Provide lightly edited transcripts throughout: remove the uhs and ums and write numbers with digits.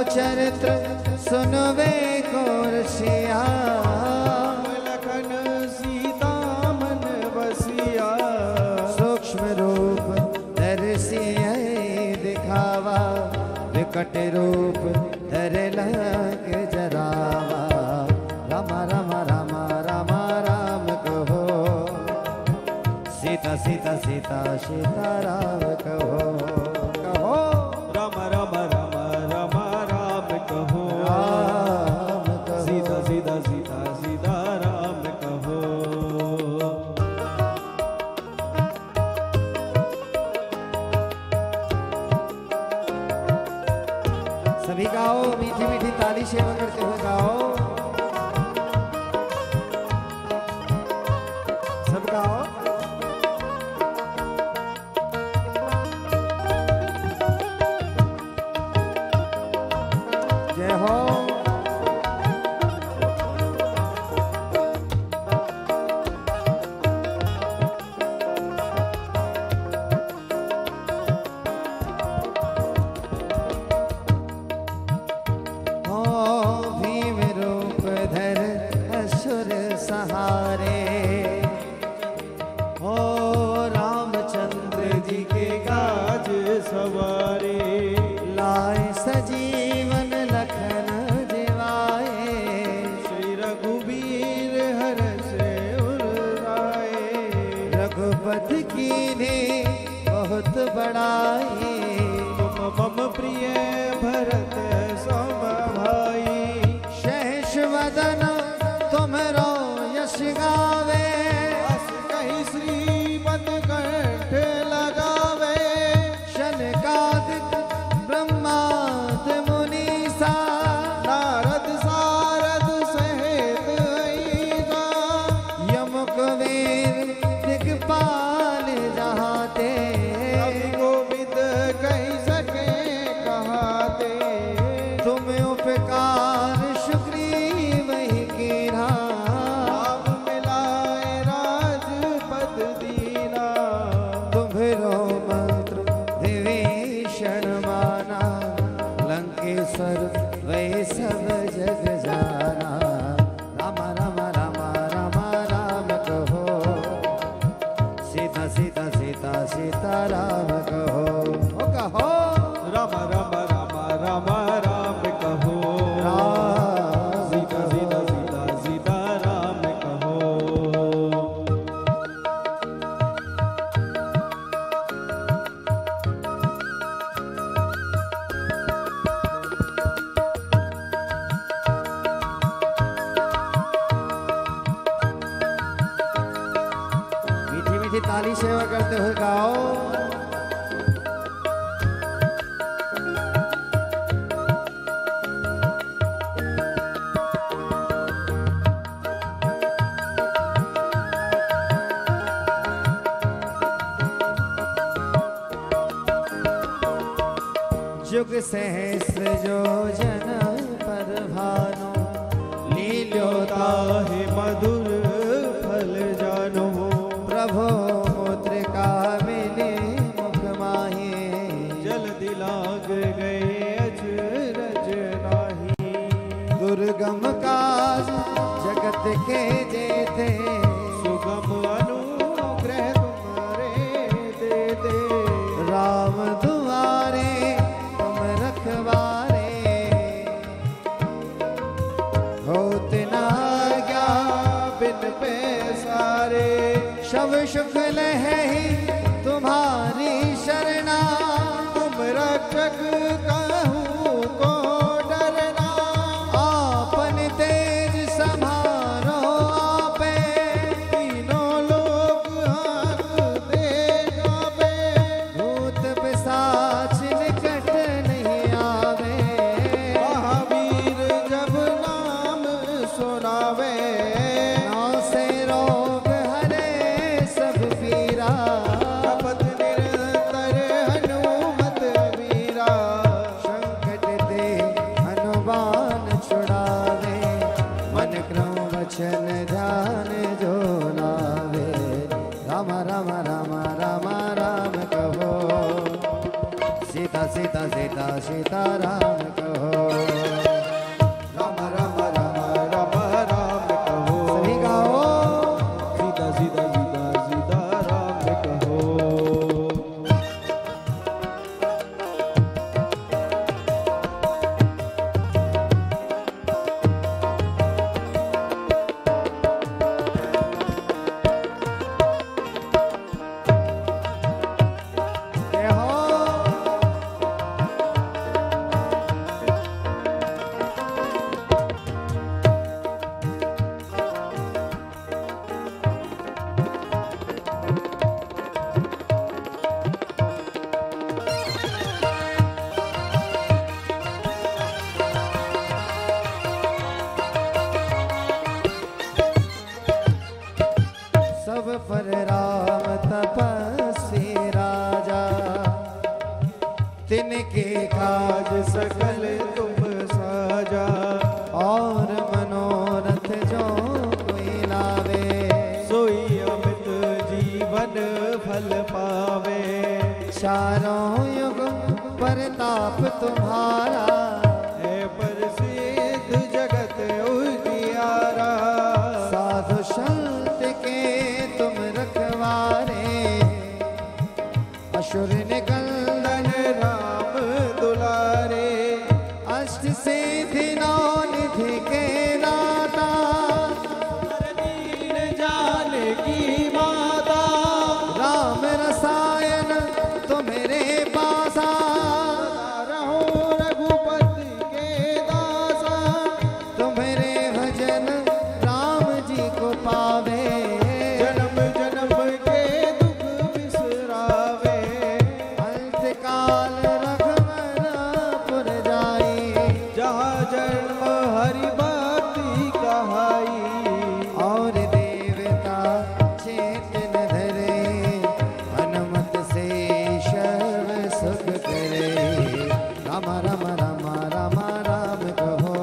चरित्र सुनवे को रसिया, लखन सीता मन बसिया। सूक्ष्म रूप दर्शिया दिखावा, विकट रूप धर लग जरावा। राम राम राम राम राम कहो, सीता सीता सीता सीता राम कहो। कहो राम राम राम राम राम कहो, राम कहो। सीता सीता सीता सीता राम कहो। सभी गाओ, मीठी मीठी ताली सेवा करते हुए गाओ। सब गाओ। जय हो। भीम रूप धर असुर सहारे, हो रामचंद्र जी के काज सवारे। लाए सजीवन लखन जिवाए, श्री रघुबीर हर्ष उर रघुपति कीन्हे बहुत बड़ाई। तुम मम प्रिय भरत सम भाई। सहस वदन तुमरो यश गावे, अस कहि श्रीपद कंठ लगावे। शनकादिक ब्रह्मादि मुनीसा, नारद सारद सहित अहिसा। यम कुबेर दिक्पाल जहाते, कवि गोविंद कहि सके कहाते। तुम उपकार सुग्रीव ही कीन्हा, राम मिलाए राजपद दीना। तुम्हरो मंत्र विभीषण माना, लंकेश्वर वही सब जग जाना। राम राम राम राम राम कहो, सीता सीता सीता सीता राम कहो। ओ कहो राम राम राम राम राम कहो। राम सीता सीता सीता सीता राम कहो। मीठी मीठी ताली सेवा करते हुए गाओ। जुग सहस्र जो जन पर भानो, लील्योता ताहि मधुर फल जानो। प्रभो मुद्रिका मिले मुख माहे, जल्दी लाग गए अचरज नाही। दुर्गम काज जगत के जेते, सुगम अनुग्रह तुम्हारे दे दे। राम दुआरे तुम रखवारे, होत ना क्या बिन पैसारे। शव सुख लहहि तुम्हारी शरणा, तुम रक्षक कहूँ को डरना। आपन तेज समारो आपे, तीनों लोग हाथ दे जावे। भूत पिशाच निकट नहीं आवे। महावीर जब नाम सुनावे। नाम से रोग हरे सब पीरा, जपत निरंतर हनुमत वीरा। संकट दे हनुमान छुड़ावे, मन क्रम वचन ध्यान जो लावे। राम राम राम राम राम कहो, सीता सीता सीता सीता राम कहो। अष्ट सिद्धि नौ निधि के दाता, दीन जाने की माता, राम रसायन तो मेरे पासा, रहो रघुपति के दासा, तुम्हारे भजन राम जी को पावे, जन्म जन्म के दुख बिसरावे, अंत काल रघुवरपुर जाई, जहाँ जन्म हरि भक्ति कहाई, और देवता चेतन धरे, हनुमत से सर्व सुख करे, राम राम राम राम राम कहो,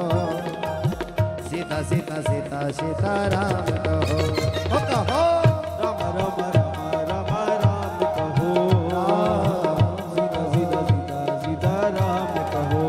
सीता सीता सीता सीता राम कहो, ओ कहो राम राम राम राम राम कहो, सीता सीता सीता सीता राम कहो।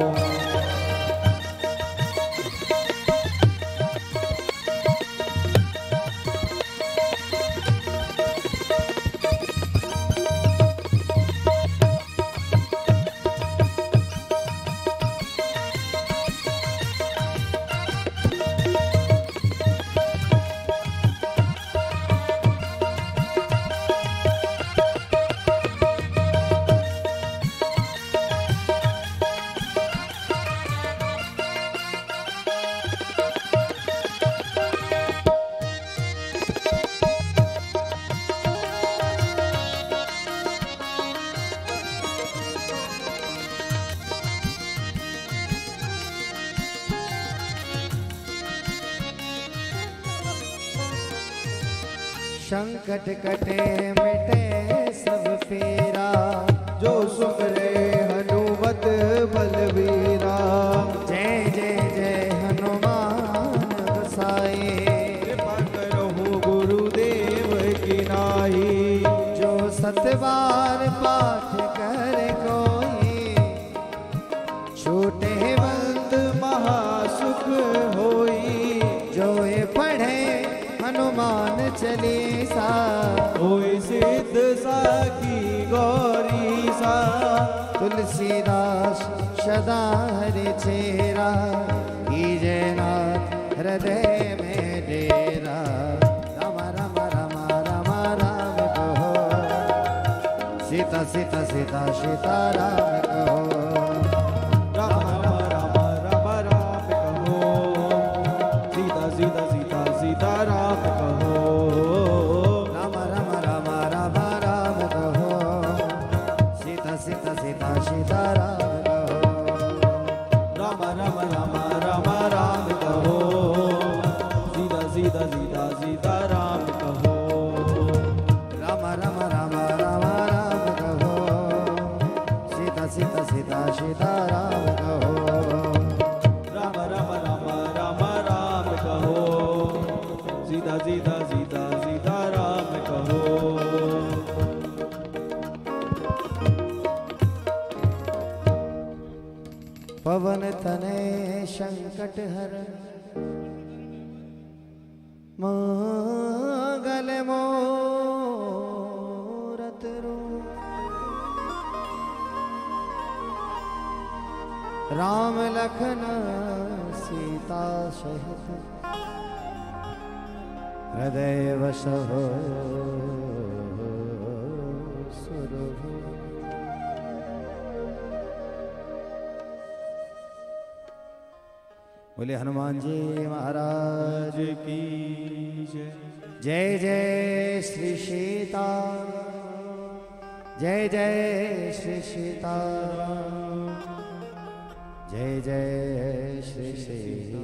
संकट कटे मिटे सब पीरा, जो सुमरे हनुमत बलवीरा, जय जय जय हनुमान गोसाई, कृपा करो गुरुदेव की नाई, जो सतबार पाठ करे कोई, छूटे बंद महासुख होई, जो ये पढ़े हनुमान चालीसा, होई सिद्ध साखी गौरी सा, तुलसीदास सदा हरि चेरा, कीजे नाथ हृदय में डेरा, राम राम राम राम राम कहो, सीता सीता सीता सीता राम कहो, राम राम राम राम राम कहो, सीता सीता सीता सीता राम कहो, राम राम राम राम राम कहो, सीता सीता सीता सीता राम कहो, राम राम राम राम राम कहो, सीता सीता सीता सीता राम कहो, राम राम राम राम राम कहो, सीता सीता सीता सीता राम कहो, राम राम राम राम राम कहो, सीता सीता सीता सीता राम कहो। पवन तनय संकट हर, मंगल मूरत रूप, राम लखन सीता सहित, हृदय वसहो सुरभु। बोले हनुमान जी महाराज की जय। जय जय श्री सीता, जय जय श्री सीता, जय जय श्री सीता।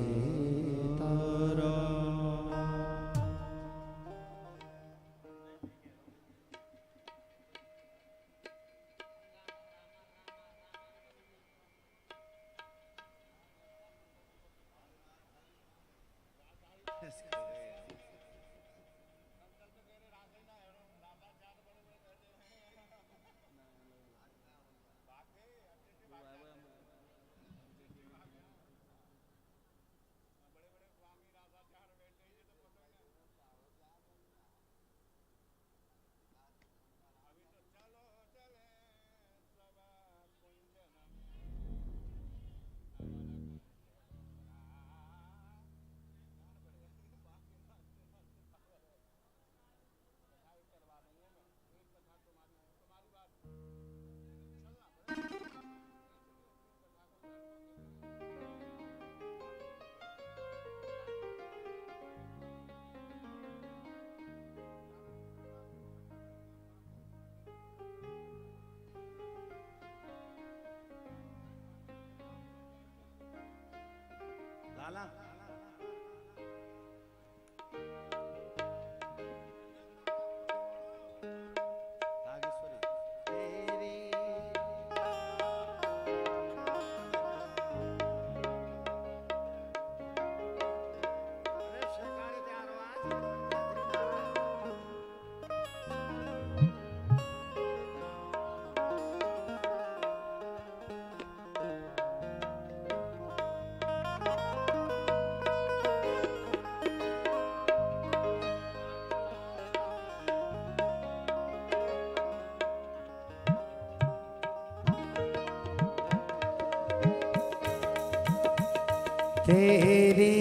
तेरी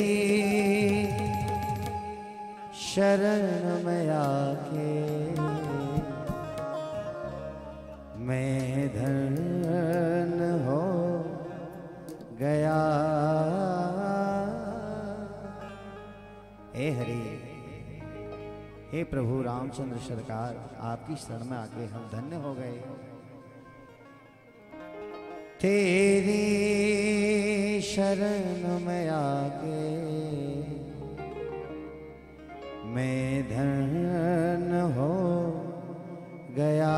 शरण में आके मैं धन्य हो गया। हे हरि, हे प्रभु रामचंद्र सरकार, आपकी शरण में आके हम धन्य हो गए। तेरी शरण में आके मैं धन्य हो गया।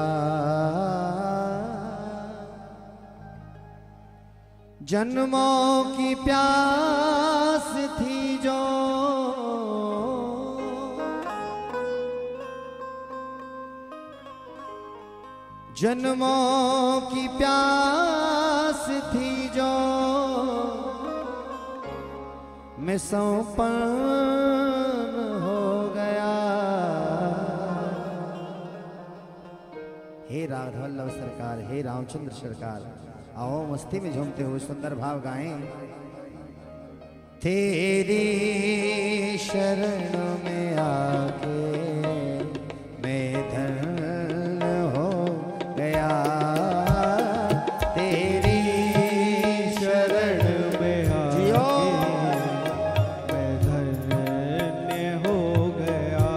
जन्मों की प्यास थी जो जन्मों की प्यास थी जो मैं संपन्न हो गया। हे राघवल्लभ सरकार, हे रामचंद्र सरकार, आओ मस्ती में झूमते हुए सुंदर भाव गाएं। तेरी शरण में आके मैं धन्य हो गया। तेरी शरण में आके मैं धन्य हो गया।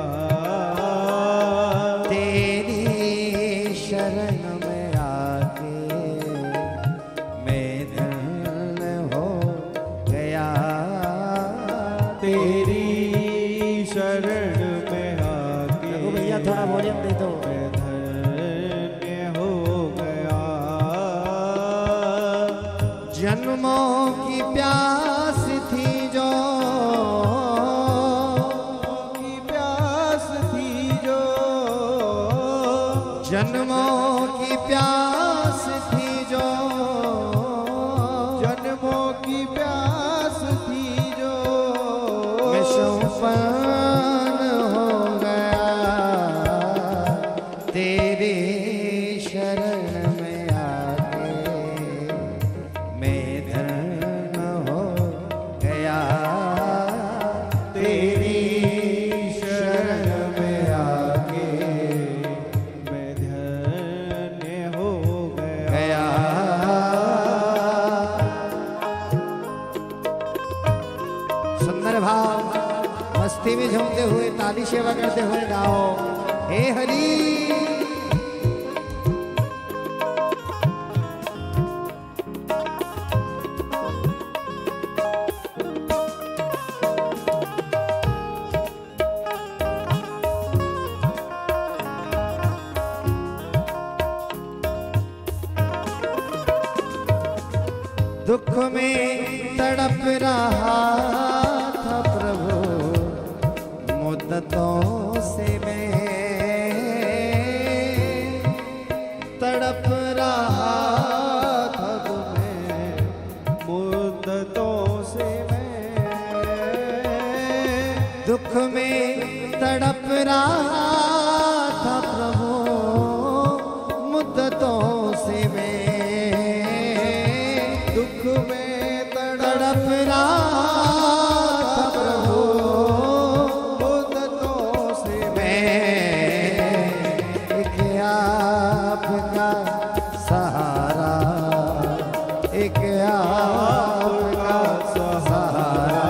तेरी शरण में आके मैं धन्य हो गया। तेरी शरण में आके भैया थोड़ा वॉल्यूम दे दो। मैं धन्य हो गया। जन्मों की प्यास थी जो की प्यास थी जो जन्मों की प्यास थी जो जन्मों की प्यास थी जो मैं संपन्न हो गया। तेरी शरण में आके मैं धन्य हो गया। तेरी शरण में आके मैं धन्य हो गया। गया। सुंदर भाव मस्ती में झूमते हुए ताली सेवा करते हुए गाओ। हे हरि, दुख में तड़प रहा था प्रभु मुद्दतों से मैं, तड़प रहा था तुम्हें मुद्दतों से मैं दुख में तड़प रहा था प्रभु मुद्दतों से मैं, दुख में तड़प रहा था प्रभु मुद्दतों से मैं। एक आपका सहारा, एक आपका सहारा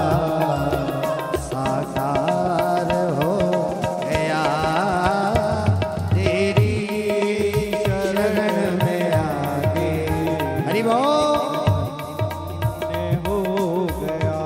साकार हो गया। तेरी शरण में आके हरि बोल। हो गया।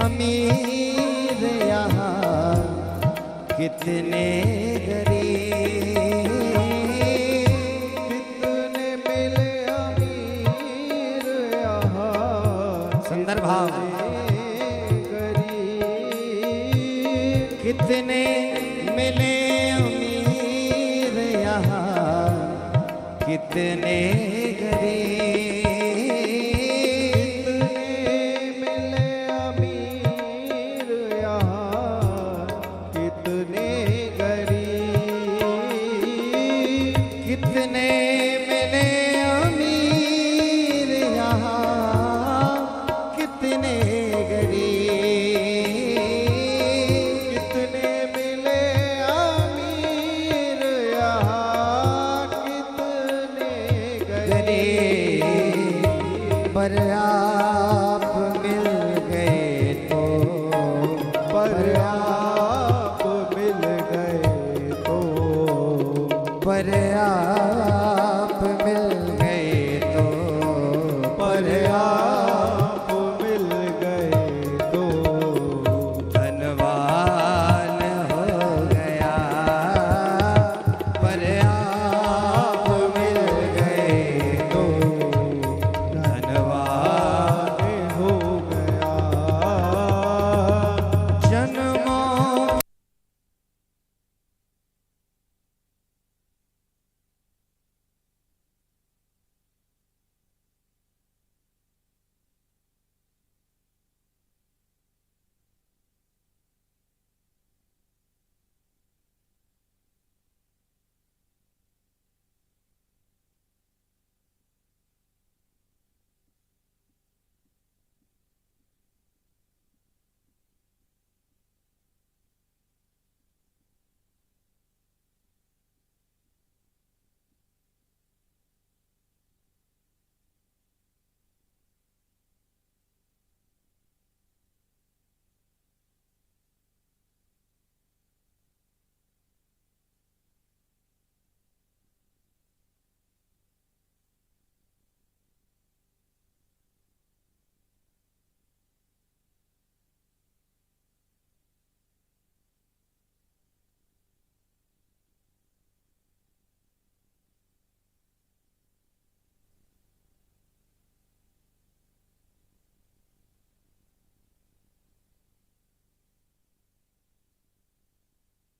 अमीर यहाँ कितने गरीब, कितने मिले अमीर यहाँ सुंदर भाव, गरीब, कितने मिले अमीर यहाँ कितने गरीब, मिले अमीर यहाँ कितने गरीब, कितने मिले अमीर यहाँ कितने गरीब, कितने मिले अमीर यहाँ कितने गरीब, पर आप मिल गए तो, पर आप मिल गए तो, पर आप मिल गए तो, पर आप मिल गए तो, धनवान हो गया, पर आप मिल गए तो धनवान हो गया। जन्मों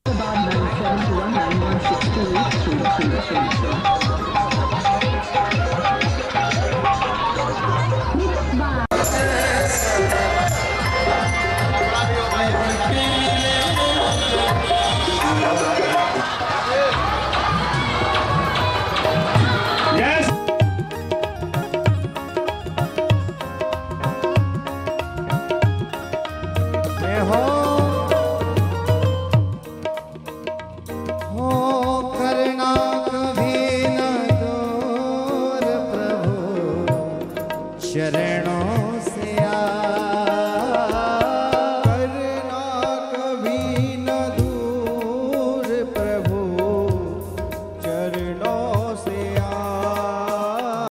about 97 to 191 628 200.